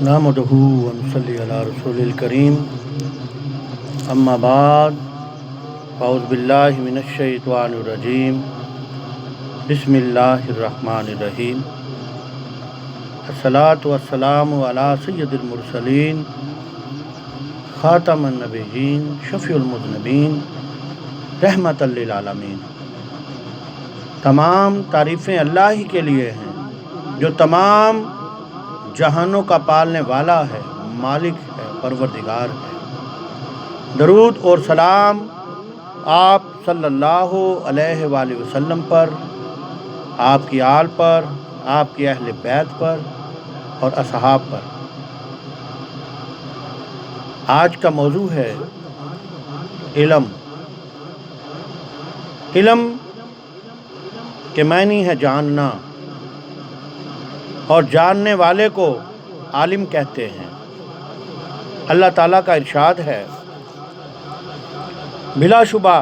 نحمدہ ونصلی علی رسول الکریم اما بعد اعوذ باللہ من الشیطان الرجیم بسم اللہ الرحمن الرحیم الصلاۃ والسلام علی سید المرسلین خاتم النبیین شفیع المذنبین رحمت للعالمین۔ تمام تعریفیں اللہ ہی کے لیے ہیں جو تمام جہانوں کا پالنے والا ہے، مالک ہے، پروردگار ہے۔ درود اور سلام آپ صلی اللہ علیہ وآلہ وسلم پر، آپ کی آل پر، آپ کی اہل بیت پر اور اصحاب پر۔ آج کا موضوع ہے علم۔ علم کے معنی ہے جاننا، اور جاننے والے کو عالم کہتے ہیں۔ اللہ تعالیٰ کا ارشاد ہے، بلا شبہ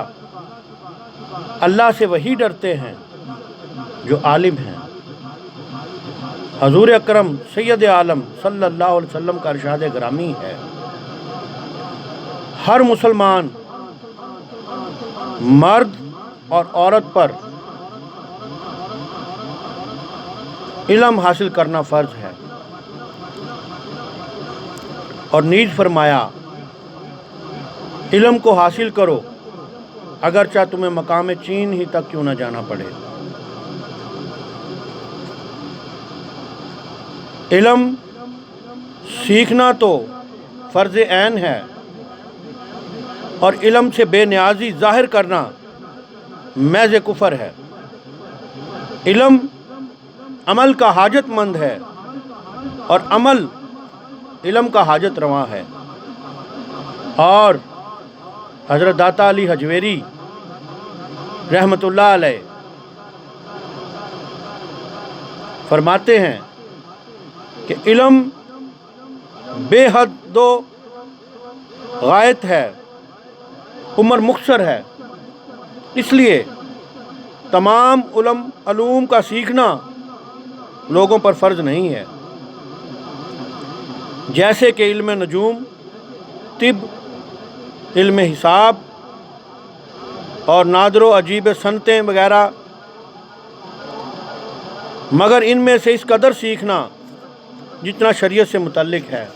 اللہ سے وہی ڈرتے ہیں جو عالم ہیں۔ حضور اکرم سید عالم صلی اللہ علیہ وسلم کا ارشاد گرامی ہے، ہر مسلمان مرد اور عورت پر علم حاصل کرنا فرض ہے، اور نیز فرمایا علم کو حاصل کرو اگرچہ تمہیں مقام چین ہی تک کیوں نہ جانا پڑے۔ علم سیکھنا تو فرض عین ہے، اور علم سے بے نیازی ظاہر کرنا محض کفر ہے۔ علم عمل کا حاجت مند ہے، اور عمل علم کا حاجت رواں ہے۔ اور حضرت داتا علی حجویری رحمۃ اللہ علیہ فرماتے ہیں کہ علم بے حد و غایت ہے، عمر مختصر ہے، اس لیے تمام علوم کا سیکھنا لوگوں پر فرض نہیں ہے، جیسے کہ علم نجوم، طب، علم حساب اور نادر و عجیب صنعتیں وغیرہ، مگر ان میں سے اس قدر سیکھنا جتنا شریعت سے متعلق ہے۔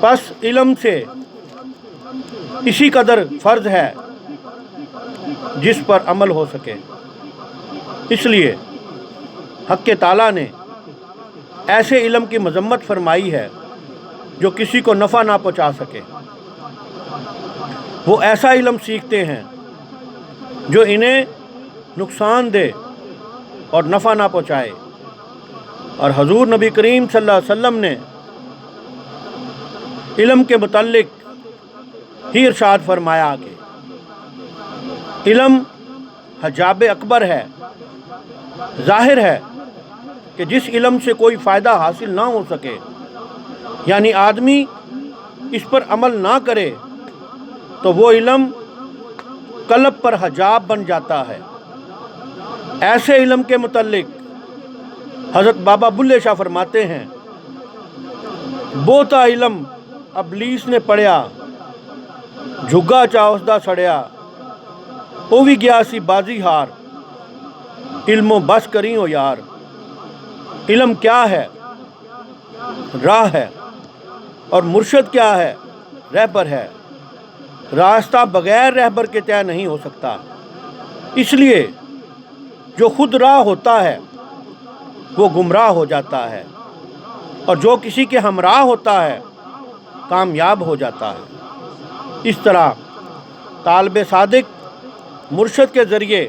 پس علم سے اسی قدر فرض ہے جس پر عمل ہو سکے۔ اس لیے حق تعالیٰ نے ایسے علم کی مذمت فرمائی ہے جو کسی کو نفع نہ پہنچا سکے۔ وہ ایسا علم سیکھتے ہیں جو انہیں نقصان دے اور نفع نہ پہنچائے۔ اور حضور نبی کریم صلی اللہ علیہ وسلم نے علم کے متعلق ہی ارشاد فرمایا کہ علم حجاب اکبر ہے۔ ظاہر ہے کہ جس علم سے کوئی فائدہ حاصل نہ ہو سکے، یعنی آدمی اس پر عمل نہ کرے، تو وہ علم قلب پر حجاب بن جاتا ہے۔ ایسے علم کے متعلق حضرت بابا بلے شاہ فرماتے ہیں، بہتا علم ابلیس نے پڑھیا، جھگا چاہسدہ سڑیا، او بھی گیا سی بازی ہار، علم و بس کری ہو یار۔ علم کیا ہے؟ راہ ہے، اور مرشد کیا ہے؟ رہبر ہے۔ راستہ بغیر رہبر کے طے نہیں ہو سکتا، اس لیے جو خود راہ ہوتا ہے وہ گمراہ ہو جاتا ہے، اور جو کسی کے ہمراہ ہوتا ہے کامیاب ہو جاتا ہے۔ اس طرح طالب صادق مرشد کے ذریعے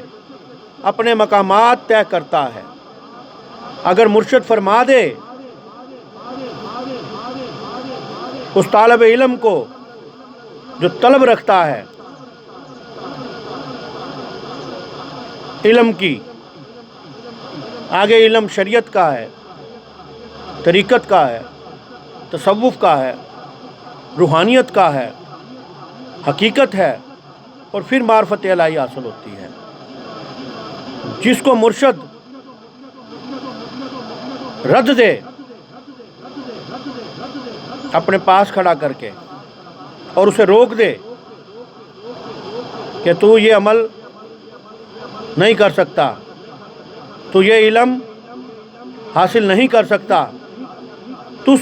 اپنے مقامات طے کرتا ہے۔ اگر مرشد فرما دے اس طالب علم کو جو طلب رکھتا ہے علم کی، آگے علم شریعت کا ہے، طریقت کا ہے، تصوف کا ہے، روحانیت کا ہے، حقیقت ہے، اور پھر معرفت الہی حاصل ہوتی ہے۔ جس کو مرشد رد دے اپنے پاس کھڑا کر کے اور اسے روک دے کہ تو یہ عمل نہیں کر سکتا، تو یہ علم حاصل نہیں کر سکتا، تو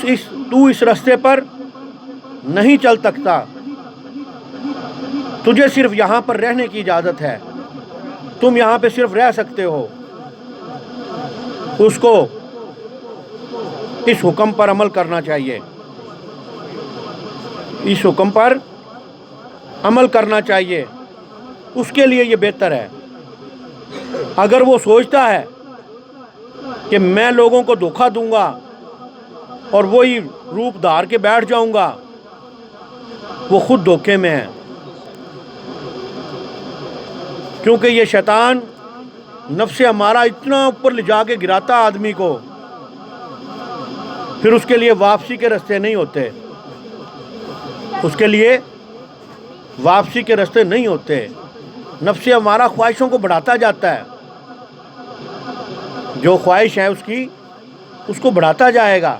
اس راستے پر نہیں چل سکتا، تجھے صرف یہاں پر رہنے کی اجازت ہے، تم یہاں پہ صرف رہ سکتے ہو، اس کو اس حکم پر عمل کرنا چاہیے، اس حکم پر عمل کرنا چاہیے، اس کے لیے یہ بہتر ہے۔ اگر وہ سوچتا ہے کہ میں لوگوں کو دھوکہ دوں گا اور وہی روپ دھار کے بیٹھ جاؤں گا، وہ خود دھوکے میں ہے، کیونکہ یہ شیطان نفس ہمارا اتنا اوپر لے جا کے گراتا آدمی کو، پھر اس کے لیے واپسی کے راستے نہیں ہوتے، اس کے لیے واپسی کے راستے نہیں ہوتے۔ نفس ہمارا خواہشوں کو بڑھاتا جاتا ہے، جو خواہش ہے اس کو بڑھاتا جائے گا،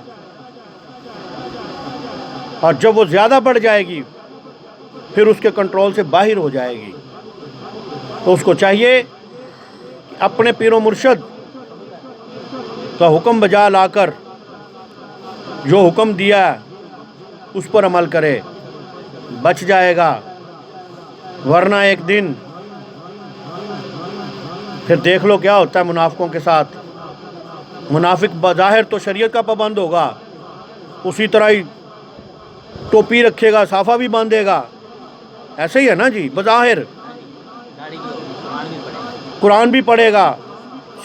اور جب وہ زیادہ بڑھ جائے گی پھر اس کے کنٹرول سے باہر ہو جائے گی۔ تو اس کو چاہیے کہ اپنے پیر و مرشد کا حکم بجا لا کر جو حکم دیا ہے اس پر عمل کرے، بچ جائے گا، ورنہ ایک دن پھر دیکھ لو کیا ہوتا ہے منافقوں کے ساتھ۔ منافق بظاہر تو شریعت کا پابند ہوگا، اسی طرح ہی ٹوپی رکھے گا، صافہ بھی باندھے گا، ایسے ہی ہے نا جی، بظاہر قرآن بھی پڑھے گا،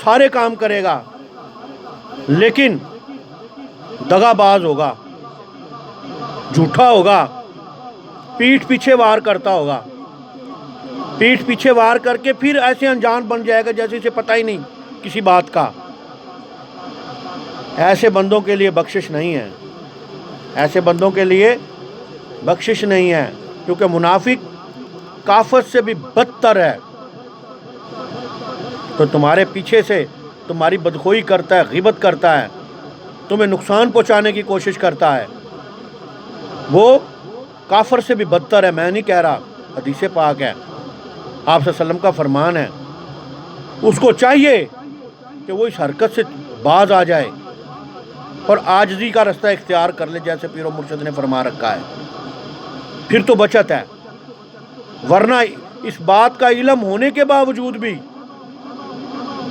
سارے کام کرے گا، لیکن دغا باز ہوگا، جھوٹا ہوگا، پیٹھ پیچھے وار کرتا ہوگا، پیٹھ پیچھے وار کر کے پھر ایسے انجان بن جائے گا جیسے اسے پتہ ہی نہیں کسی بات کا۔ ایسے بندوں کے لیے بخشش نہیں ہے، ایسے بندوں کے لیے بخشش نہیں ہے، کیونکہ منافق کافر سے بھی بدتر ہے۔ تو تمہارے پیچھے سے تمہاری بدخوئی کرتا ہے، غیبت کرتا ہے، تمہیں نقصان پہنچانے کی کوشش کرتا ہے، وہ کافر سے بھی بدتر ہے۔ میں نہیں کہہ رہا، حدیث پاک ہے، آپ صلی اللہ علیہ وسلم کا فرمان ہے۔ اس کو چاہیے کہ وہ اس حرکت سے باز آ جائے اور عاجزی کا راستہ اختیار کر لے، جیسے پیر و مرشد نے فرما رکھا ہے، پھر تو بچت ہے۔ ورنہ اس بات کا علم ہونے کے باوجود بھی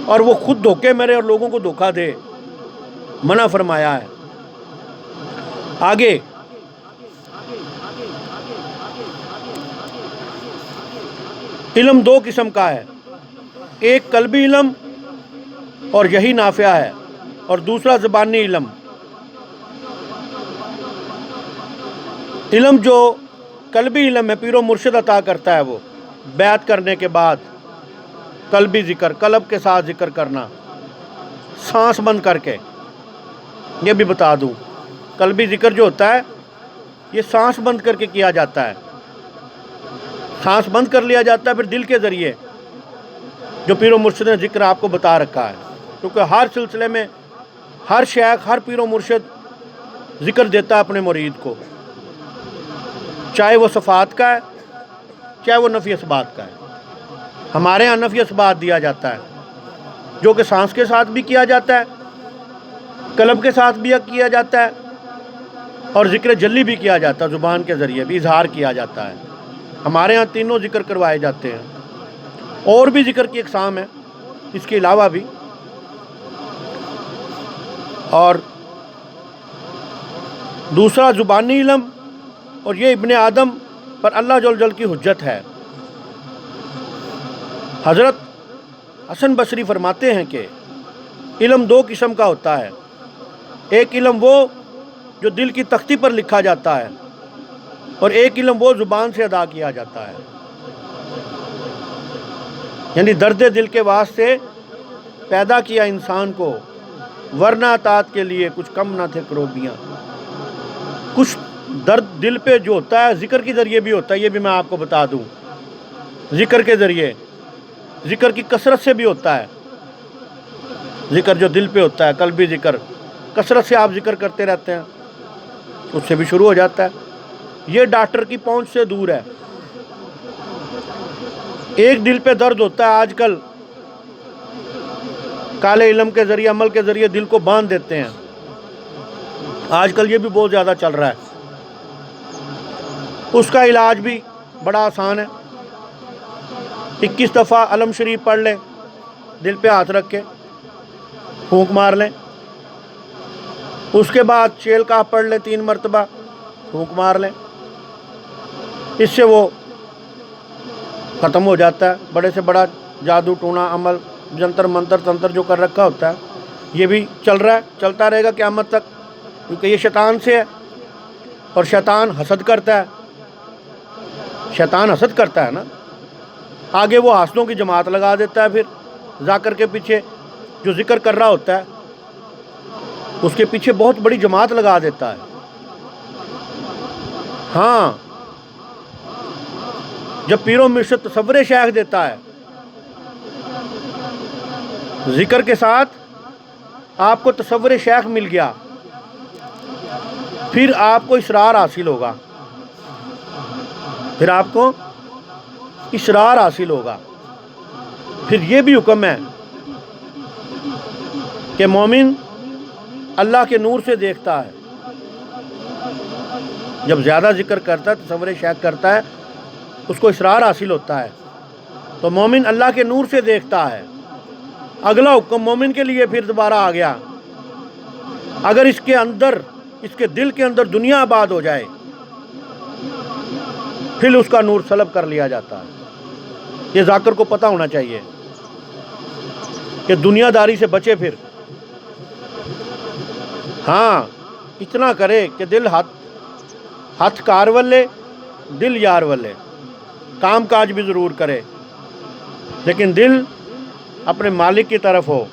اور وہ خود دھوکے مرے اور لوگوں کو دھوکہ دے، منع فرمایا ہے۔ آگے علم دو قسم کا ہے، ایک قلبی علم اور یہی نافع ہے، اور دوسرا زبانی علم۔ علم جو قلبی علم ہے، پیر و مرشد عطا کرتا ہے، وہ بیعت کرنے کے بعد قلبی ذکر، قلب کے ساتھ ذکر کرنا، سانس بند کر کے۔ یہ بھی بتا دوں، قلبی ذکر جو ہوتا ہے یہ سانس بند کر کے کیا جاتا ہے، سانس بند کر لیا جاتا ہے، پھر دل کے ذریعے جو پیر و مرشد نے ذکر آپ کو بتا رکھا ہے، کیونکہ ہر سلسلے میں ہر شیخ، ہر پیر و مرشد ذکر دیتا ہے اپنے مرید کو، چاہے وہ صفات کا ہے چاہے وہ نفی اثبات کا ہے۔ ہمارے یہاں نفی اثبات دیا جاتا ہے، جو کہ سانس کے ساتھ بھی کیا جاتا ہے، قلب کے ساتھ بھی کیا جاتا ہے، اور ذکر جلی بھی کیا جاتا ہے، زبان کے ذریعے بھی اظہار کیا جاتا ہے۔ ہمارے ہاں تینوں ذکر کروائے جاتے ہیں، اور بھی ذکر کی اقسام ہیں اس کے علاوہ بھی۔ اور دوسرا زبانی علم، اور یہ ابن آدم پر اللہ جل جل کی حجت ہے۔ حضرت حسن بصری فرماتے ہیں کہ علم دو قسم کا ہوتا ہے، ایک علم وہ جو دل کی تختی پر لکھا جاتا ہے، اور ایک علم وہ زبان سے ادا کیا جاتا ہے۔ یعنی درد دل کے واسطے پیدا کیا انسان کو، ورنہ اطاعت کے لیے کچھ کم نہ تھے کروبیاں۔ کچھ درد دل پہ جو ہوتا ہے ذکر کے ذریعے بھی ہوتا ہے، یہ بھی میں آپ کو بتا دوں، ذکر کے ذریعے، ذکر کی کثرت سے بھی ہوتا ہے۔ ذکر جو دل پہ ہوتا ہے، قلبی ذکر، کثرت سے آپ ذکر کرتے رہتے ہیں، اس سے بھی شروع ہو جاتا ہے. یہ ڈاکٹر کی پہنچ سے دور ہے. ایک دل پہ درد ہوتا ہے آج کل کالے علم کے ذریعے عمل کے ذریعے دل کو باندھ دیتے ہیں. آج کل یہ بھی بہت زیادہ چل رہا ہے. اس کا علاج بھی بڑا آسان ہے. 21 دفعہ علم شریف پڑھ لیں, دل پہ ہاتھ رکھ کے پھونک مار لیں. اس کے بعد چیل کا پڑھ لیں 3 مرتبہ, پھونک مار لیں. اس سے وہ ختم ہو جاتا ہے. بڑے سے بڑا جادو ٹونا عمل جنتر منتر تنتر جو کر رکھا ہوتا ہے یہ بھی چل رہا ہے, چلتا رہے گا قیامت تک, کیونکہ یہ شیطان سے ہے. اور شیطان حسد کرتا ہے. شیطان حسد کرتا ہے نا, آگے وہ حاسدوں کی جماعت لگا دیتا ہے. پھر ذاکر کے پیچھے جو ذکر کر رہا ہوتا ہے اس کے پیچھے بہت بڑی جماعت لگا دیتا ہے. ہاں, جب پیر و مرشد تصور شیخ دیتا ہے ذکر کے ساتھ, آپ کو تصور شیخ مل گیا, پھر آپ کو اسرار حاصل ہوگا. پھر آپ کو اسرار حاصل ہوگا. پھر یہ بھی حکم ہے کہ مومن اللہ کے نور سے دیکھتا ہے. جب زیادہ ذکر کرتا ہے, تصور شیخ کرتا ہے, اس کو اسرار حاصل ہوتا ہے, تو مومن اللہ کے نور سے دیکھتا ہے. اگلا حکم مومن کے لیے پھر دوبارہ آ گیا, اگر اس کے اندر, اس کے دل کے اندر دنیا آباد ہو جائے پھر اس کا نور سلب کر لیا جاتا ہے. یہ ذاکر کو پتہ ہونا چاہیے کہ دنیا داری سے بچے. پھر ہاں, اتنا کرے کہ دل ہاتھ کار ولے, دل یار ولے. کام کاج بھی ضرور کرے لیکن دل اپنے مالک کی طرف ہو,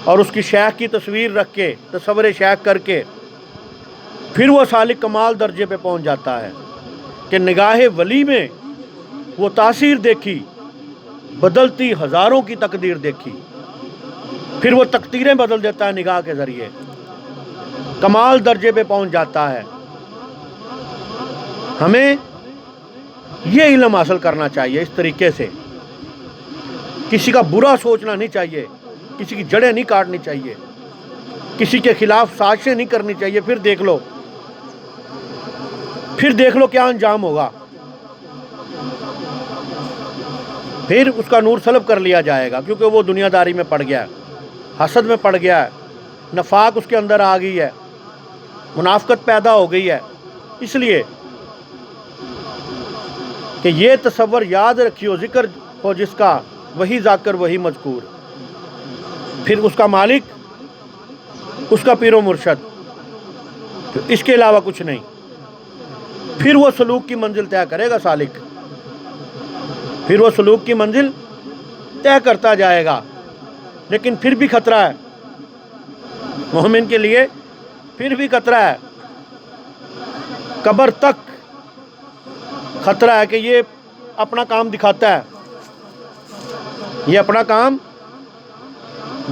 اور اس کی شیخ کی تصویر رکھ کے تصور شیخ کر کے پھر وہ سالک کمال درجے پہ پہنچ جاتا ہے کہ نگاہ ولی میں وہ تاثیر دیکھی, بدلتی ہزاروں کی تقدیر دیکھی. پھر وہ تقدیریں بدل دیتا ہے نگاہ کے ذریعے, کمال درجے پہ پہنچ جاتا ہے. ہمیں یہ علم حاصل کرنا چاہیے اس طریقے سے. کسی کا برا سوچنا نہیں چاہیے, کسی کی جڑیں نہیں کاٹنی چاہیے, کسی کے خلاف سازشیں نہیں کرنی چاہیے. پھر دیکھ لو کیا انجام ہوگا. پھر اس کا نور سلب کر لیا جائے گا, کیونکہ وہ دنیا داری میں پڑ گیا ہے, حسد میں پڑ گیا ہے, نفاق اس کے اندر آ گئی ہے, منافقت پیدا ہو گئی ہے. اس لیے کہ یہ تصور یاد رکھیو, ذکر ہو جس کا وہی ذاکر وہی مذکور. پھر اس کا مالک, اس کا پیر و مرشد, اس کے علاوہ کچھ نہیں. پھر وہ سلوک کی منزل طے کرے گا سالک, پھر وہ سلوک کی منزل طے کرتا جائے گا. لیکن پھر بھی خطرہ ہے مومن کے لیے, پھر بھی خطرہ ہے, قبر تک خطرہ ہے کہ یہ اپنا کام دکھاتا ہے, یہ اپنا کام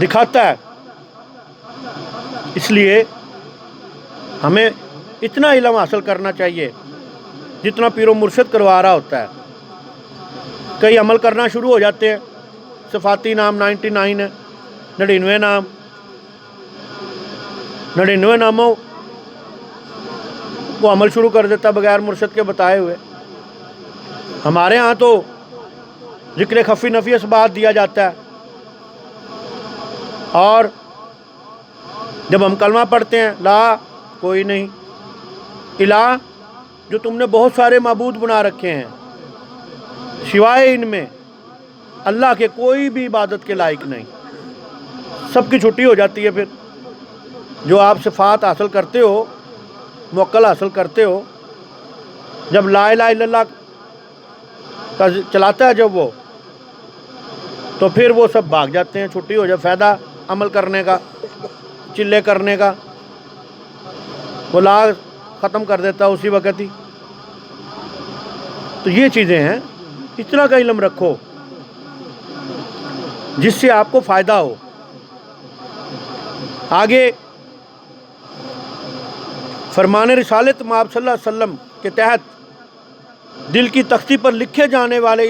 دکھاتا ہے. اس لیے ہمیں اتنا علم حاصل کرنا چاہیے جتنا پیر و مرشد کروا رہا ہوتا ہے. کئی عمل کرنا شروع ہو جاتے ہیں, صفاتی نام 99 ہے, 99 نام, 99 ناموں وہ عمل شروع کر دیتا بغیر مرشد کے بتائے ہوئے. ہمارے ہاں تو ذکر خفی نفی اسبات دیا جاتا ہے, اور جب ہم کلمہ پڑھتے ہیں لا کوئی نہیں, الہ جو تم نے بہت سارے معبود بنا رکھے ہیں, سوائے ان میں اللہ کے کوئی بھی عبادت کے لائق نہیں. سب کی چھٹی ہو جاتی ہے. پھر جو آپ صفات حاصل کرتے ہو, موکل حاصل کرتے ہو, جب لا الہ الا اللہ کا چلاتا ہے جب وہ, تو پھر وہ سب بھاگ جاتے ہیں, چھٹی ہو جائے, فائدہ عمل کرنے کا, چلے کرنے کا, وہ لا ختم کر دیتا اسی وقت ہی. تو یہ چیزیں ہیں, اتنا کا علم رکھو جس سے آپ کو فائدہ ہو. آگے فرمان رسالت مآب صلی اللہ علیہ وسلم کے تحت دل کی تختی پر لکھے جانے والے